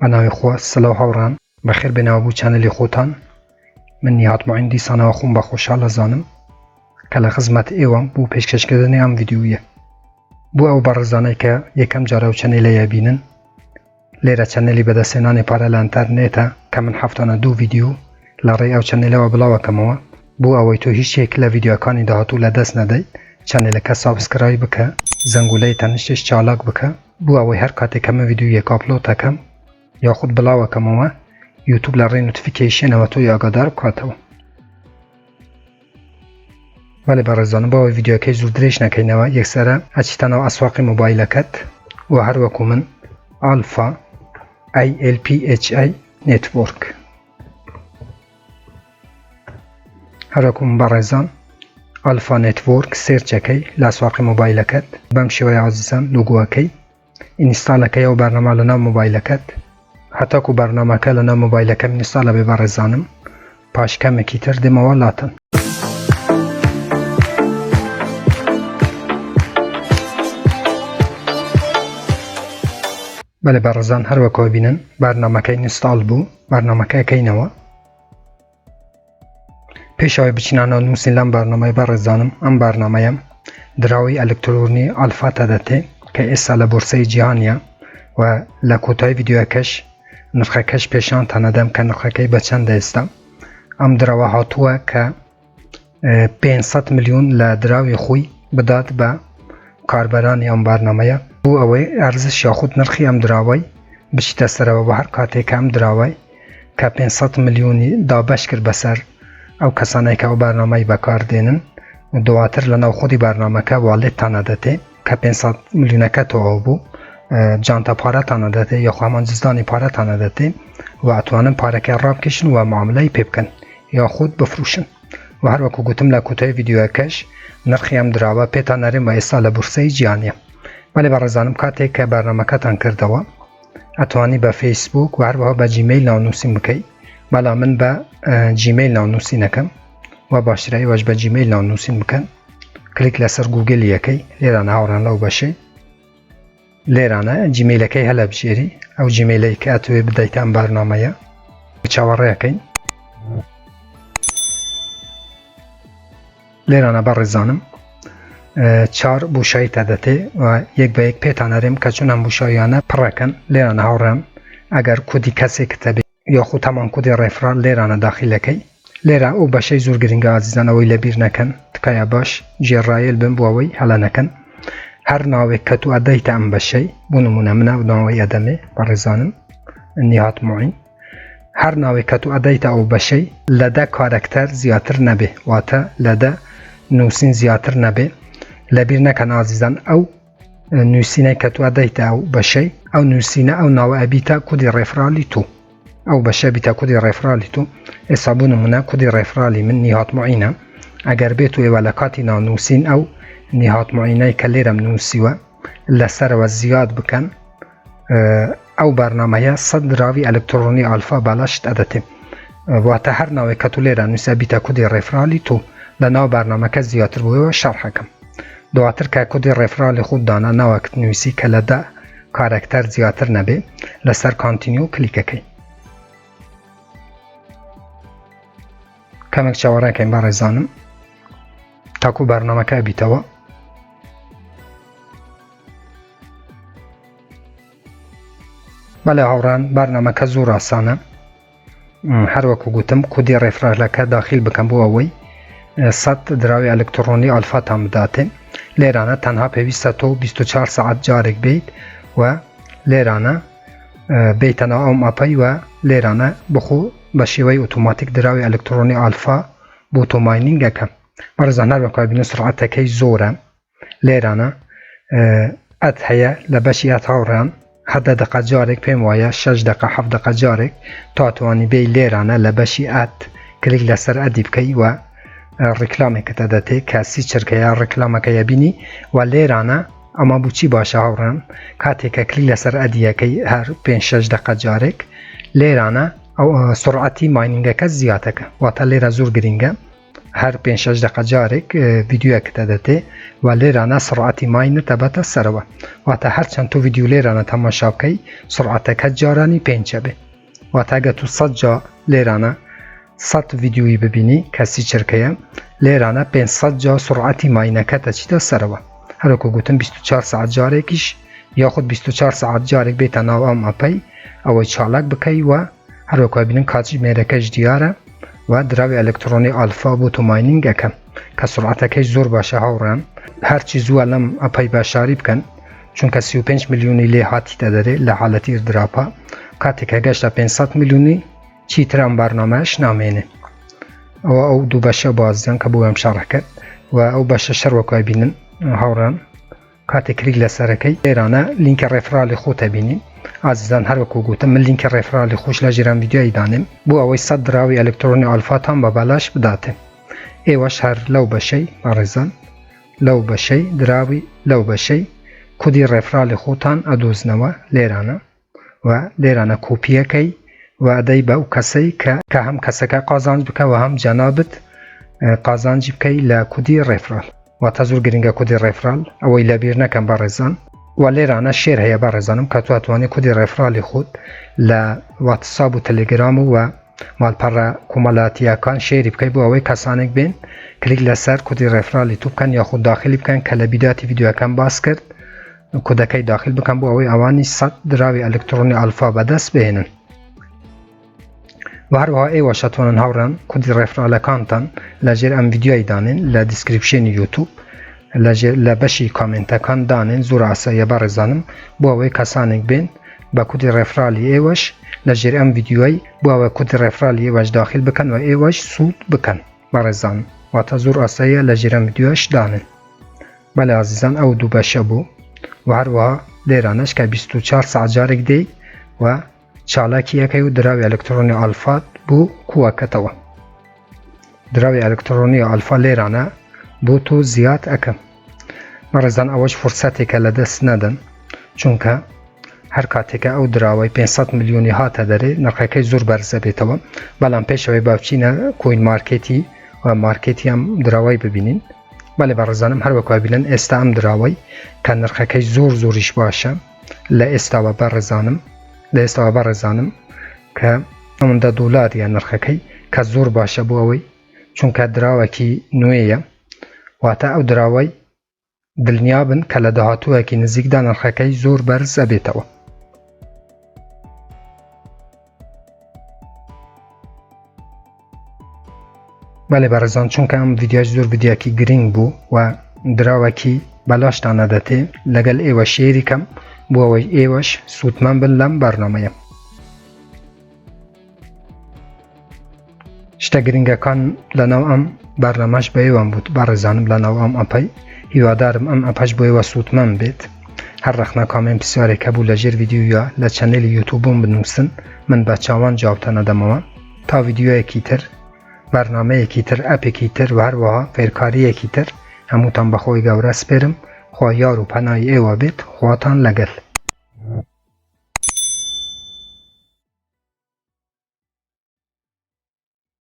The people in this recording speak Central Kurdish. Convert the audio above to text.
بناوی خو سلام هاوران بخیر بنابو چنل خوتان من نیات معین دیسانه و خون با خوشحال زانم کل خدمت ایوام بو پیشکش کردن ام ویدیویه بو او برزانه که یکم جارو چنل یابینن لیره چنلی بده سنان پاره لانترنتا که من هفتانه 2 ویدیو لاری او چنل و بلاو کموا بو اوی تو هیچ شکل ویدیو کانی دهاتو لدست ندی چنل که سابسکرایب بکه زنگوله تنشش چالاک بکه بو اوی هر کاتی کم ویدیو یک آپلود تکم یا خود بلاو کموا یوتیوب لاری نوتیفیکیشن و توی آگادار بکاتو ولی برزانه با ویدیو که زود درش نکنه یک سره اچتنا اسواق موبایلکت و هر وکو من الفا ILPHI نتورک هر وکو من برزان الفا نتورک سرچ کی لاسواق موبایلکت بمشي ويا عزيزان لوگو کی انستال کی او برنامه لنا موبایلکت حتی کو برنامه که لنا موبایلک من انستال به برزانم پاش کم کیتر دی موالاتن بله برزان هر وکو بینن برنامه که انستال بو برنامه که کینوا پیش آی بچینانا نوسیلن برنامه برزانم ام برنامه ام دراوی الکترونی الفا تدته که اصال بورسه جهانیه و لکوتای ویدیو کش نرخه کش پیشان تندم که نرخه کی بچند استم ام دراوه هاتوه که 500 میلیون لدراوی خوی بداد به کاربرانی ام برنامه بو اوی ارزش یا خود نرخی ام دراوی بچیت سره و هر کاتی که ام دراوی که 500 میلیونی دابش کر بسر او کسانی که او برنامه بکار دینن دواتر لنا خودی برنامه که والد تندته که 500 میلیون که تو او بو جانتا پاره تندته یا خواهمان جزدانی پاره تندته و اتوانن پاره که راب کشن و معامله پیبکن یا خود بفروشن و هر وکو گوتم لکوتای ویدیو کش نرخی هم دراوه پیتا نرم و ایسال بورسه جیانیه ولی برزانم کاتی که برنامه که تن کرده و اتوانی به فیسبوک و هر وها به جیمیل نانوسی مکی بلا من به جیمیل نانوسی نکم و باشترایی واج به جیمیل نانوسی مکن کلیک لسر گوگل یکی لیرانه هاوران لو باشه لیرانه جیمیل که هلا بشیری او جیمیل که اتوی بدایتان برنامه چواره یکین لیرانه برزانم 4 بوشایی تدته و یک به یک پیتانریم که چونم بوشایانه پرکن لیرانه هاوران اگر کودی کسی کتبی یا خود تمام کودی رفرال لیرانه داخل کی لیره او باشه زور گرینگ عزیزان اوی لبیر نکن تکایا باش جرایل بن بووی حالا نکن هر ناوی کتو ادایت ام باشه بونمونه منه و ناوی ادمه برزانم نیات معین هر ناوی کتو ادایت او باشه لده کارکتر زیاتر نبه واتا لده نوسین زیاتر نبه لبیر نکن عزیزان او نوسینه کتو ادایت او باشه او نوسینه او ناوی ابیتا کودی رفرالی تو او باشه بیتا کودی رفرالی تو حسابونمونه کودی رفرالی من نیات معینه اگر بیتو ایوالکاتی نانوسین او نیات معینه که لیرم نوسیوه لسر و زیاد بکن او برنامه 100 راوی الکترونی الفا بالاشت ادته و تا هر نوع کتو لیرم نوسیه بیتا کودی رفرالی تو لناو برنامه که زیادتر بوی و شرح کم دواتر که کودی رفرالی خود دانه نوکت نوسی که لده کارکتر زیادتر نبه لسر کانتینیو کلیک که کمک چواره که برزانم تاکو برنامه که بیتوا بله هاوران برنامه که زور آسانه هر وکو گوتم کودی رفرال که داخل بکن بو اوی 100 دراوی الکترونی الفا تام داته لیرانه تنها پیوسته تو 24 ساعت جارک بید و لیرانه بیتنا اوم اپای و لیرانه بخو بشیوی اتوماتیک دراوی الکترونی الفا بوتو ماینینگ کم برزان هر وکو بینو سرعت که زوره لیرانه ات هیا لبشی ات هاوران 7 دقیقه جارک پیم وایه 6 دقیقه 7 دقیقه جارک تا توانی بی لیرانه لبشی ات کلیک لسر ادیب کی و رکلامی که تدته کسی چرکه یا رکلامه که یبینی و لیرانه اما بوچی باشه هاوران کاتی که کلیک لسر ادیه کی هر 5-6 دقیقه جارک لیرانه او سرعتی ماینینگ که زیاده که و تا لیره زور گرینگه هر 5-6 دقیقه جارێک ڤیدیۆیەک دەدەتێ و لێرانە سرعەتی ماینت دەبەتە سەرەوە. واتە هەرچەند تو ڤیدیۆ لێرانە تەماشا بکەی سرعەتەکە جارانی 5 بێ. واتە ئەگە تو 100 جا لێرانە 100 ڤیدیۆی ببینی کەسی چرکەیە لێرانە 500 جا سرعەتی ماینەکە دەچیتە سەرەوە. هەروەکو گوتم 24 ساعت جارێکیش یاخود 24 ساعت جارێک بێتە ناو ئەم ئەپەی ئەوەی چالاک بکەی و هەروەکو ببینن کاتژمێرەکەش دیارە و دراوی ئەلکترۆنی ئالفا بۆ تو ماینینگەکە کە سرعەتەکەی زۆر باشە هاوڕێن. هەرچی زووە لەم ئەپەی باشاری بکەن چونکە 35 میلیۆنی لێ هاتیتە دەرێ لە حالەتی ئیردراپە. کاتێکە گەشتە 500 میلیۆنی چیتر ئەم بەرنامەیەش نامێنێ. ئەوە ئەو دوو بەشە بازیان کە بۆ ئەم شەڕح کرد و ئەو بەشە شەروەکو بینن هاوڕێن کاتێک کلیک لەسەرەکەی لێرانە لینکە ڕێفرالی خۆتە بینین. ئازیزان هەروەکو گوتم من لینکە ڕێفرالی خۆش لە ژێران ڤیدیۆی دانیم بۆ ئەوەی 100 دراوی ئەلکترۆنی ئالفاتان بە بەلاش بداتێ. ئێوەش هەر لەو بەشەی بەڕێزان لەو بەشەی دراوی لەو بەشەی کودی ڕێفرالی خۆتان ئەدۆزنەوە لێرانە و لێرانە کۆپیەکەی و ئەدەی بە ئەو کەسەی کە هەم کەسەکە قازانج بکەوە هەم جەنابەت قازانجی بکەی لە کودی ڕێفرال. واتە زۆر گرنگە کودی ڕێفرال ئەوەی لەبیر نەکەم بەڕێزان. و لێرانە شێر هەیە بەڕێزانم کە تو ئەتوانێت کودی ڕێفرالی خۆت لە واتساب و تەلێگرام و ماڵپەڕە کومەڵاتیەکان شێری بکەی بۆ ئەوەی کەسانێک بێن کلیک لەسەر کودی ڕێفرالی تو بکەن یاخود داخلی بکەن کە لە بیداتی ڤیدیۆەکەم باس کرد کودەکەی داخل بکەن بۆ ئەوەی ئەوانی 100 دراوی ئەلکترۆنی ئالفا بەدەست بهێنن. و هەروەها ئێوەش ئەتوانن هاوڕێن کودی ڕێفرالەکانتان لەژێر ئەم ڤیدیۆی دانێن لە دیسکریپشنی یوتیوب لە بەشی کامنتەکان دانێن. زۆر ئاساییە بەڕێزانم بۆ ئەوەی کەسانێک بێن بە کودی ڕێفرالی ئێوەش لەژێر ئەم ڤیدیۆی بۆ ئەوە کودی ڕێفرالی ئێوەش داخل بکەن و ئێوەش سوود بکەن بەڕێزانم. واتە زۆر ئاساییە لەژێر ئەم ڤیدیۆش دانێن. بەڵێ ئازیزان ئەو دوو بەشە بوو و هەروەها لێرانەش کە 24 ساعت جارێک دێی و چالاکی یەکەی و دراوی ئەلکترۆنی ئالفات بوو کووەکەتەوە. دراوی ئەلکترۆنی ئالفا لێرانە بۆ تۆ زیاد ئەەکەم. بەڕێزان ئەوەش فرسەتێکە لە دەست نەدەن چونکە هەر کاتێکە ئەو دراوەی 500 میلیۆنی هاتە دەرێ نرخەکەی زۆر بەرزە بێتەوە. بەڵام پێشەوەی باوچینە کۆین مارکێتی و مارکێتی ئەم دراوەی ببینین. بەڵێ بەڕێزانم هەروەکو بینن ئێستا ئەم دراوەی کە نرخەکەی زۆریش باشە لە ئێستاوە بەڕێزانم کە 90 دۆلاریە نرخەکەی کە زۆر باشە بۆ ئەوەی چونکە دراوەکی نوێیە. واتە ئەو دراوەی دڵنیابن کە لە داهاتووەکی نزیکدا نرخەکەی زۆر بەرز ئەبێتەوە. بەڵێ بەڕێزان چونکە ئەم ڤیدیۆش زۆر ڤیدیۆکی گرنگ بوو و دراوەکی بەلاشتان نەدەتێ لەگەڵ ئێوە شێری کەم بۆ ئەوەی ئێوەش سوودمەند بن لەم بەرنامەیە. شتە گرنگەکان لەناو ئەم بەرنامەش بە ئێوەم بوو بەڕێزانم لەناو ئەم ئەپەی. هیوادارم ئەم ئەپەش بۆ ئێوە سوودمەند بێت. هەر ڕەخنە کامێن پرسیارێک هەبوو لەژێر ڤیدیۆیە لە چەنێلی یوتیوبم بنووسن من بە چاوان جوابتە نەدەمەوە تا ڤیدیۆیەکی تر بەرنامەیەکی تر ئەپێکی تر و هەروەها فێرکاریەکی تر هەمووتان بەخۆی گەورە سپێرم. خوا یار و پەنای ئێوە بێت. خواتان لەگەڵ.